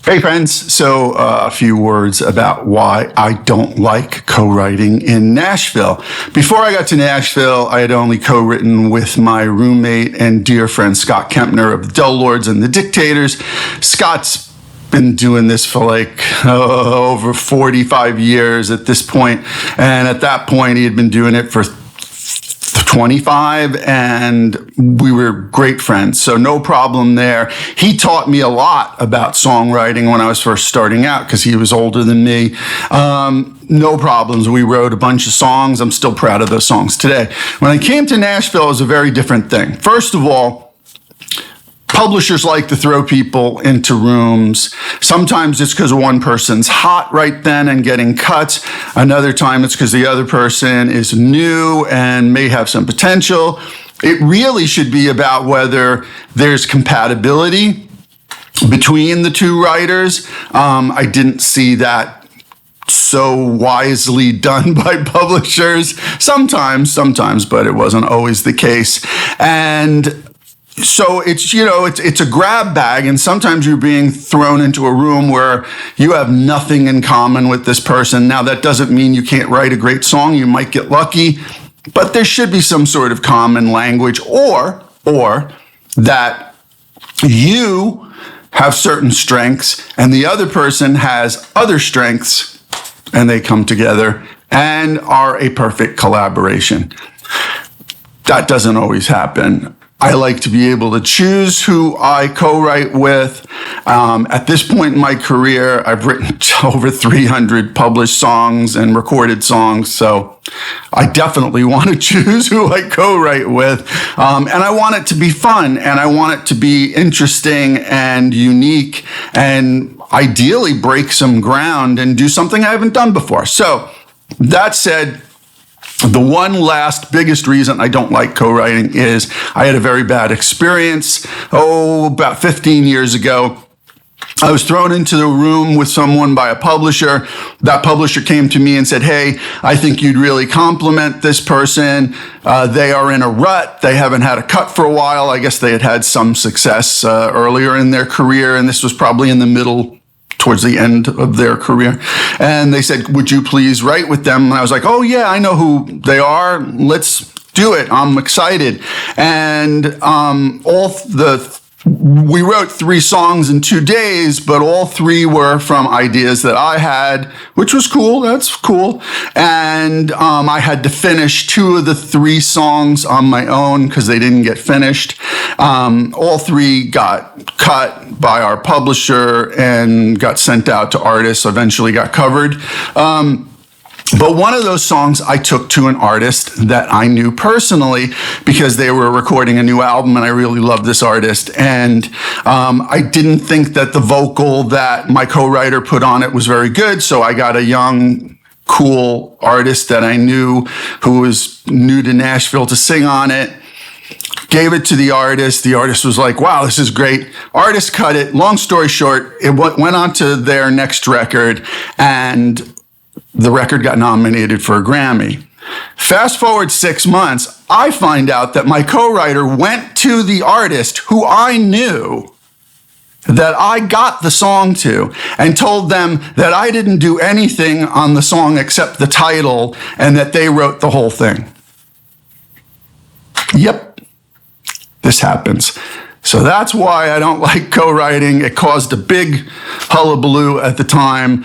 Hey friends, so a few words about why I don't like co-writing in Nashville. Before I got to Nashville, I had only co-written with my roommate and dear friend Scott Kempner of the Del Lords and the Dictators. Scott's been doing this for over 45 years at this point, and at that point he had been doing it for 25, and we were great friends, so no problem there. He taught me a lot about songwriting when I was first starting out because he was older than me. No problems. We wrote a bunch of songs. I'm still proud of those songs today. When I came to Nashville, it was a very different thing. First of all, publishers like to throw people into rooms. Sometimes it's because one person's hot right then and getting cuts. Another time it's because the other person is new and may have some potential. It really should be about whether there's compatibility between the two writers. I didn't see that so wisely done by publishers. Sometimes, but it wasn't always the case. And so it's a grab bag, and sometimes you're being thrown into a room where you have nothing in common with this person. Now, that doesn't mean you can't write a great song. You might get lucky, but there should be some sort of common language, or that you have certain strengths and the other person has other strengths, and they come together and are a perfect collaboration. That doesn't always happen. I like to be able to choose who I co-write with. At this point in my career, I've written over 300 published songs and recorded songs, so I definitely want to choose who I co-write with. And I want it to be fun, and I want it to be interesting and unique, and ideally break some ground and do something I haven't done before. So that said, the one last biggest reason I don't like co-writing is I had a very bad experience, about 15 years ago. I was thrown into the room with someone by a publisher. That publisher came to me and said, "Hey, I think you'd really compliment this person. They are in a rut. They haven't had a cut for a while." I guess they had had some success earlier in their career, and this was probably in the middle, towards the end of their career. And they said, "Would you please write with them?" And I was like, "Oh yeah, I know who they are. Let's do it. I'm excited." And we wrote 3 songs in 2 days, but all 3 were from ideas that I had, which was cool. That's cool. And I had to finish 2 of the 3 songs on my own because they didn't get finished. All 3 got cut by our publisher and got sent out to artists, eventually got covered. But one of those songs I took to an artist that I knew personally because they were recording a new album, and I really loved this artist. And I didn't think that the vocal that my co-writer put on it was very good, so I got a young, cool artist that I knew who was new to Nashville to sing on it. Gave it to the artist. The artist was like, "Wow, this is great." Artist cut it. Long story short, it went on to their next record, and the record got nominated for a Grammy. Fast forward 6 months, I find out that my co-writer went to the artist who I knew that I got the song to and told them that I didn't do anything on the song except the title and that they wrote the whole thing. Yep, this happens. So that's why I don't like co-writing. It caused a big hullabaloo at the time.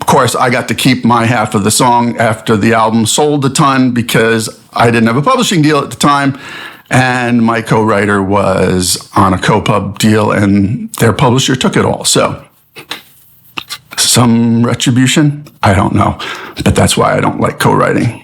Of course, I got to keep my half of the song after the album sold a ton because I didn't have a publishing deal at the time, and my co-writer was on a co-pub deal, and their publisher took it all. So some retribution? I don't know, but that's why I don't like co-writing.